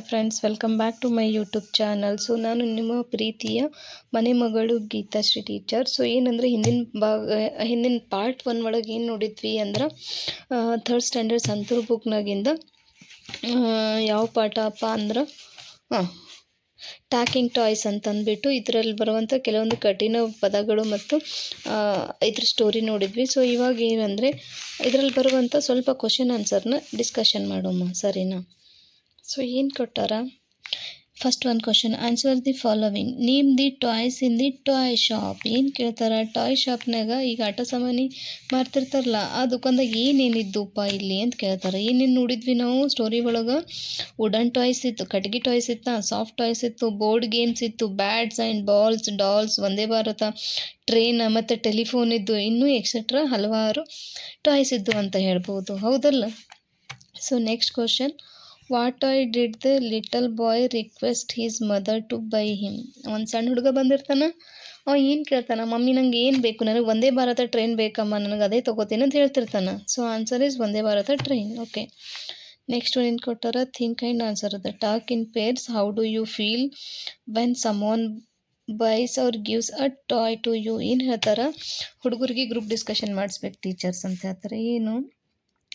Hi friends, welcome back to my YouTube channel. So ನಾನು ನಿಮ್ಮ ಪ್ರೀತಿಯ ಮನೆ ಮಗಳು ಗೀತಾಶ್ರೀ ಟೀಚರ್. ಸೊ ಏನಂದರೆ ಹಿಂದಿನ ಪಾರ್ಟ್ 1 ಒಳಗೆ ಏನು ನೋಡಿದ್ವಿ ಅಂದ್ರೆ 3rd ಸ್ಟ್ಯಾಂಡರ್ಡ್ ಸಂತೂರ್ ಬುಕ್ನಾಗಿಂದ ಯಾವ ಪಾಠ ಅಪ್ಪ ಅಂದ್ರೆ ಟಾಕಿಂಗ್ ಟಾಯ್ಸ್ ಅಂತಂದ್ಬಿಟ್ಟು ಇದರಲ್ಲಿ ಬರುವಂಥ ಕೆಲವೊಂದು ಕಠಿಣ ಪದಗಳು ಮತ್ತು ಇದ್ರ ಸ್ಟೋರಿ ನೋಡಿದ್ವಿ. ಸೊ ಇವಾಗ ಏನಂದರೆ ಇದರಲ್ಲಿ ಬರುವಂಥ ಸ್ವಲ್ಪ ಕ್ವಶನ್ ಆನ್ಸರ್ನ ಡಿಸ್ಕಷನ್ ಮಾಡೋಮ್ಮ, ಸರಿನಾ? ಸೊ ಏನು ಕೊಟ್ಟಾರ, ಫಸ್ಟ್ ಒಂದು question, answer the following, name the toys in the toy shop. ಏನು ಕೇಳ್ತಾರೆ, ಟಾಯ್ ಶಾಪ್ನಾಗ ಈಗ ಆಟ ಸಾಮಾನಿ ಮಾರ್ತಿರ್ತಾರಲ್ಲ ಆ ದುಕಾನ್ದಾಗ ಏನೇನಿದ್ದುಪ್ಪ ಇಲ್ಲಿ ಅಂತ ಕೇಳ್ತಾರೆ. ಏನೇನು ನೋಡಿದ್ವಿ ನಾವು ಸ್ಟೋರಿ ಒಳಗೆ? ವುಡನ್ ಟಾಯ್ಸ್ ಇತ್ತು, ಕಟ್ಗೆ ಟಾಯ್ಸ್ ಇತ್ತು, ಸಾಫ್ಟ್ ಟಾಯ್ಸ್ ಇತ್ತು, ಬೋರ್ಡ್ ಗೇಮ್ಸ್ ಇತ್ತು, bats and balls, dolls, Vande Bharat, train ಮತ್ತು ಟೆಲಿಫೋನ್ ಇದ್ದು, ಇನ್ನೂ ಎಕ್ಸೆಟ್ರಾ ಹಲವಾರು ಟಾಯ್ಸ್ ಇದ್ದು ಅಂತ ಹೇಳ್ಬೋದು, ಹೌದಲ್ಲ? So next question, what toy did the little boy request his mother to buy him. ಒಂದು ಸಣ್ಣ ಹುಡುಗ ಬಂದಿರ್ತಾನೆ, ಅವ ಏನು ಕೇಳ್ತಾನೆ, ಮಮ್ಮಿ ನಂಗೆ ಏನು ಬೇಕು, ನನಗೆ ವಂದೇ ಭಾರತ ಟ್ರೈನ್ ಬೇಕಮ್ಮ, ನನಗೆ ಅದೇ ತೊಗೋತೀನಿ ಅಂತ ಹೇಳ್ತಿರ್ತಾನೆ. So answer is Vande Bharat train. Okay, next ಏನು ಕೊಟ್ಟಾರ, ಥಿಂಕ್ ಆ್ಯಂಡ್ ಆನ್ಸರ್ ಅದ. Talk in pairs, how do you feel when someone buys or gives a toy to you. ಏನು ಹೇಳ್ತಾರೆ, ಹುಡುಗರಿಗೆ ಗ್ರೂಪ್ ಡಿಸ್ಕಷನ್ ಮಾಡಿಸ್ಬೇಕು ಟೀಚರ್ಸ್ ಅಂತ ಹೇಳ್ತಾರೆ. ಏನು,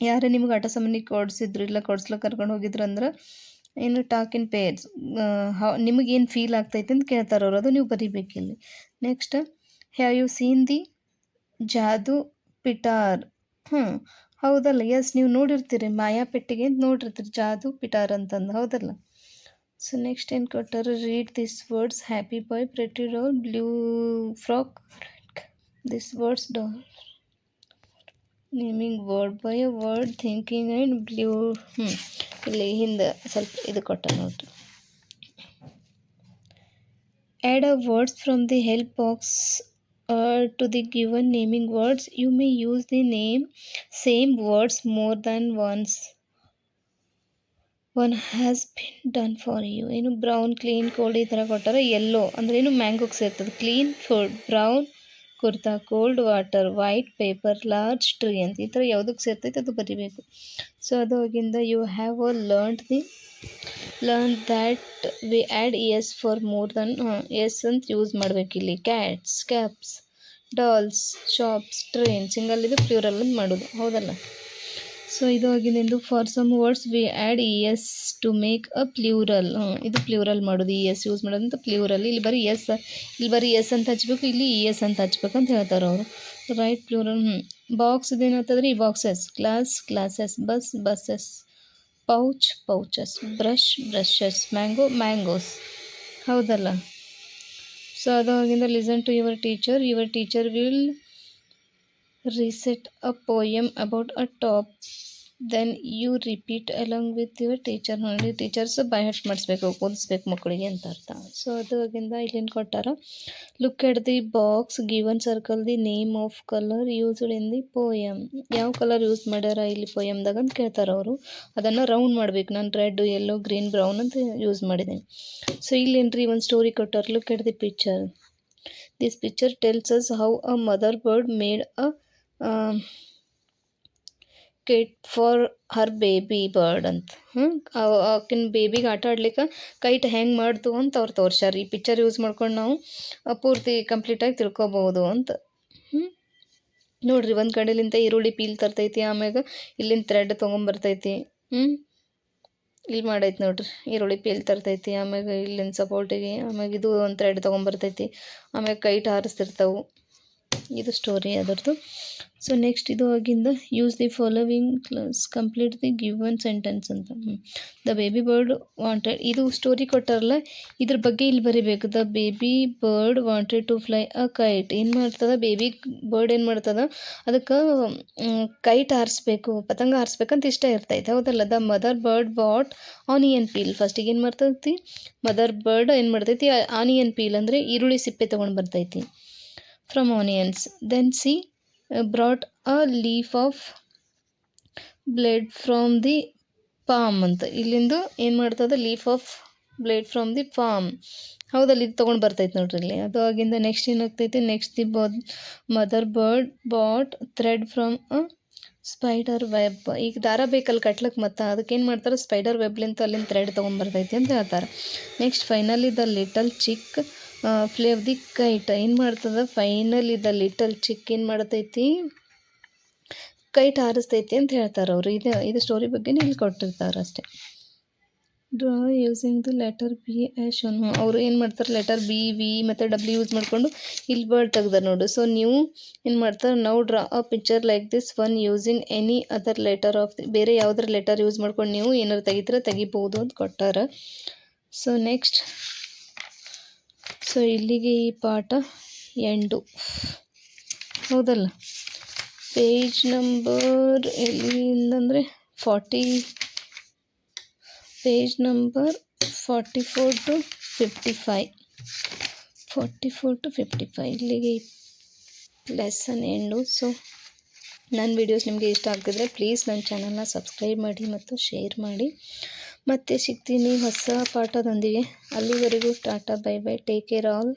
ಯಾರೇ ನಿಮ್ಗೆ ಆಟ ಸಾಮಾನ್ಯ ಕೊಡಿಸಿದ್ರು ಇಲ್ಲ ಕೊಡ್ಸ್ಲಿಕ್ಕೆ ಕರ್ಕೊಂಡು ಹೋಗಿದ್ರು ಅಂದ್ರೆ ಏನು, ಟಾಕ್ ಇನ್ ಪೇರ್ಸ್, ನಿಮಗೇನು ಫೀಲ್ ಆಗ್ತೈತೆ ಅಂತ ಕೇಳ್ತಾರೆ ಅವ್ರು, ಅದು ನೀವು ಬರೀಬೇಕಿಲ್ಲಿ. Next, have you seen the Jadu Pitara. ಹೌದಲ್ಲ, ಎಸ್, ನೀವು ನೋಡಿರ್ತೀರಿ ಮಾಯಾ ಪೆಟ್ಟಿಗೆ ಅಂತ ನೋಡಿರ್ತೀರಿ, ಜಾದು ಪಿಟಾರ್ ಅಂತಂದು, ಹೌದಲ್ಲ? ಸೊ ನೆಕ್ಸ್ಟ್ ಏನು ಕೊಟ್ಟಾರೆ, read this words, happy boy, pretty doll, blue frock, this words doll, naming word by a word, thinking and blue. ಇಲ್ಲಿ ಹಿಂದೆ ಸ್ವಲ್ಪ ಇದು ಕೊಟ್ಟ ನೋಡ್ರಿ. Add a words from the help box to the given naming words. You may use the same words more than once. One has been done for you. ಏನು, brown, clean, cold ಈ ಥರ ಕೊಟ್ಟಾರ. ಯೆಲ್ಲೋ ಅಂದ್ರೆ ಏನು, ಮ್ಯಾಂಗೋಗೆ ಸೇರ್ತದೆ. Clean food, brown kurta, cold water, white paper, large tree ಅಂತ ಈ ಥರ ಯಾವುದಕ್ಕೆ ಸೇರ್ತೈತೆ ಅದು ಬರಿಬೇಕು. ಸೊ ಅದು ಹೋಗಿಂದ you have learn that we add S for more than, S ಅಂತ ಯೂಸ್ ಮಾಡಬೇಕಿಲ್ಲಿ. Cats, caps, dolls, shops, train, single ಇದು ಪ್ಲೂರಲ್ ಅಂತ ಮಾಡೋದು, ಹೌದಲ್ಲ? ಸೊ ಇದು ಆಗಿದ್ದು for some words we add E S to make a plural. ಇದು plural ಮಾಡೋದು, ಇ ಎಸ್ ಯೂಸ್ ಮಾಡೋದಂತ ಪ್ಲೂರಲ್. ಇಲ್ಲಿ ಬರೀ ಎಸ್ ಅಂತ ಹಚ್ಬೇಕು, ಇಲ್ಲಿ ಇ ಎಸ್ ಅಂತ ಹಚ್ಬೇಕಂತ ಹೇಳ್ತಾರೆ ಅವರು. Right plural. ಬಾಕ್ಸ್ ಇದೇನಾಗ್ತದ್ರಿ, boxes, class, classes, bus, buses, pouch, pouches, brush, brushes, mango, mangoes, ಹೌದಲ್ಲ? ಸೊ ಅದಾಗಿಂದ listen to your teacher will recite a poem about a top, then you repeat along with your teacher. ನೋಡಿ, teachers by heart ಮಾಡಿಸ್ಬೇಕು, ಓದಿಸ್ಬೇಕು ಮಕ್ಕಳಿಗೆ ಅಂತ ಅರ್ಥ. So ಅದಾಗಿಂದ ಇಲ್ಲೇನು ಕೊಟ್ಟಾರ, look at the box, given circle the name of colour used in the poem. ಯಾವ colour use ಮಾಡ್ಯಾರ ಇಲ್ಲಿ ಪೋಯಮ್ದಾಗ ಅಂತ ಕೇಳ್ತಾರೆ ಅವರು. ಅದನ್ನು ರೌಂಡ್ ಮಾಡಬೇಕು. ನಾನು ರೆಡ್, ಯೆಲ್ಲೋ, ಗ್ರೀನ್, ಬ್ರೌನ್ ಅಂತ ಯೂಸ್ ಮಾಡಿದ್ದೀನಿ. ಸೊ ಇಲ್ಲೇನ್ರಿ ಒಂದು ಸ್ಟೋರಿ ಕೊಟ್ಟಾರ, look at the picture. This picture tells us how a mother bird made a kit for her baby bird ಅಂತ. ಆಕಿನ ಬೇಬಿಗೆ ಆಟ ಆಡ್ಲಿಕ್ಕೆ ಕೈಟ್ ಹೆಂಗೆ ಮಾಡ್ತು ಅಂತ ಅವ್ರು ತೋರ್ಸ್ಯಾರ. ಈ ಪಿಕ್ಚರ್ ಯೂಸ್ ಮಾಡ್ಕೊಂಡು ನಾವು ಪೂರ್ತಿ ಕಂಪ್ಲೀಟಾಗಿ ತಿಳ್ಕೊಬೋದು ಅಂತ. ನೋಡ್ರಿ, ಒಂದು ಕಡೆಲಿಂದ ಈರುಳ್ಳಿ ಪೀಲ್ ತರ್ತೈತಿ, ಆಮ್ಯಾಗ ಇಲ್ಲಿಂದ ಥ್ರೆಡ್ ತೊಗೊಂಬರ್ತೈತಿ. ಇಲ್ಲಿ ಮಾಡೈತಿ ನೋಡ್ರಿ, ಈರುಳ್ಳಿ ಪೀಲ್ ತರ್ತೈತಿ, ಆಮ್ಯಾಗ ಇಲ್ಲಿಂದ ಸಪೋರ್ಟಿಗೆ, ಆಮ್ಯಾಗ ಇದು ಒಂದು ಥ್ರೆಡ್ ತೊಗೊಂಬರ್ತೈತಿ, ಆಮ್ಯಾಗ ಕೈಟ್ ಹಾರಿಸ್ತಿರ್ತಾವೆ. ಇದು ಸ್ಟೋರಿ ಅದರದ್ದು. ಸೊ ನೆಕ್ಸ್ಟ್ ಇದು ಆಗಿಂದ use the following clause, complete the given sentence ಅಂತ. ದ ಬೇಬಿ ಬರ್ಡ್ ವಾಂಟೆಡ್, ಇದು ಸ್ಟೋರಿ ಕೊಟ್ಟಾರಲ್ಲ ಇದ್ರ ಬಗ್ಗೆ ಇಲ್ಲಿ ಬರೀಬೇಕು. The baby bird wanted to fly a kite. ಏನು ಮಾಡ್ತದ ಬೇಬಿ ಬರ್ಡ್, ಏನು ಮಾಡ್ತದ ಅದಕ್ಕೆ ಕೈಟ್ ಹಾರಿಸ್ಬೇಕು, ಪತಂಗ ಹಾರಿಸ್ಬೇಕಂತ ಇಷ್ಟ ಇರ್ತೈತೆ, ಹೌದಲ್ಲ? The mother bird bought onion peel. ಫಸ್ಟಿಗೆ ಏನು ಮಾಡ್ತೈತಿ, ಮದರ್ ಬರ್ಡ್ ಏನು ಮಾಡ್ತೈತಿ, ಆನಿಯನ್ ಪೀಲ್ ಅಂದರೆ ಈರುಳ್ಳಿ ಸಿಪ್ಪೆ ತೊಗೊಂಡು ಬರ್ತೈತಿ from onions. Then she brought a leaf of blade from the palm ಅಂತ. ಇಲ್ಲಿಂದು ಏನು ಮಾಡ್ತದೆ, leaf of blade from the palm, ಹೌದಲ್ಲ? ಇದು ತೊಗೊಂಡು ಬರ್ತೈತೆ ನೋಡ್ರಿ ಇಲ್ಲಿ. ಅದು ಆಗಿಂದ ನೆಕ್ಸ್ಟ್ ಏನಾಗ್ತೈತಿ, next the mother bird bought thread from a spider web. ಈಗ ದಾರ ಬೇಕಲ್ಲಿ ಕಟ್ಲಕ್ಕೆ, ಮತ್ತು ಅದಕ್ಕೇನು ಮಾಡ್ತಾರೆ, ಸ್ಪೈಡರ್ ವೆಬ್ಲಿಂತ ಅಲ್ಲಿಂದ ಥ್ರೆಡ್ ತೊಗೊಂಬರ್ತೈತಿ ಅಂತ ಹೇಳ್ತಾರೆ. Next finally the little chick flew off the kite. ಏನು ಮಾಡ್ತದೆ, ಫೈನಲಿ ದ ಲಿಟಲ್ ಚಿಕ್ ಏನು ಮಾಡ್ತೈತಿ, ಕೈಟ್ ಹಾರಿಸ್ತೈತಿ ಅಂತ ಹೇಳ್ತಾರೆ ಅವರು. ಇದು ಸ್ಟೋರಿ ಬಗ್ಗೆ ಇಲ್ಲಿ ಕೊಟ್ಟಿರ್ತಾರೆ ಅಷ್ಟೇ. Draw using the letter be as shown. ಅವರು ಏನು ಮಾಡ್ತಾರೆ, ಲೆಟರ್ ಬಿ, ವಿ ಮತ್ತು ಡಬ್ಲ್ಯೂ ಯೂಸ್ ಮಾಡಿಕೊಂಡು ಇಲ್ಲಿ ವರ್ಡ್ ತೆಗ್ದಾರೆ ನೋಡು. ಸೊ ನೀವು ಏನು ಮಾಡ್ತಾರೆ, ನಾವು draw a picture like this one using any other letter of ಬೇರೆ ಯಾವುದರ ಲೆಟರ್ ಯೂಸ್ ಮಾಡ್ಕೊಂಡು ನೀವು ಏನಾರು ತೆಗಿಬೋದು ಅಂತ ಕೊಟ್ಟಾರ. ಸೊ ನೆಕ್ಸ್ಟ್, ಸೊ ಇಲ್ಲಿಗೆ ಈ ಪಾಠ ಎಂಡು, ಹೌದಲ್ಲ. ಪೇಜ್ ನಂಬರ್ ಎಲ್ಲಿಂದಂದರೆ ಪೇಜ್ ನಂಬರ್ 44 to 55, 44 to 55 ಇಲ್ಲಿಗೆ ಲೆಸನ್ ಎಂಡು. ಸೊ ನನ್ನ ವಿಡಿಯೋಸ್ ನಿಮಗೆ ಇಷ್ಟ ಆಗ್ತಿದ್ರೆ ಪ್ಲೀಸ್ ನನ್ನ ಚಾನಲ್ನ ಸಬ್ಸ್ಕ್ರೈಬ್ ಮಾಡಿ ಮತ್ತು ಶೇರ್ ಮಾಡಿ. ಮತ್ತೆ ಸಿಗ್ತೀನಿ ಹೊಸ ಪಾಠದೊಂದಿಗೆ. ಅಲ್ಲಿವರೆಗೂ Tata, bye bye, take care all.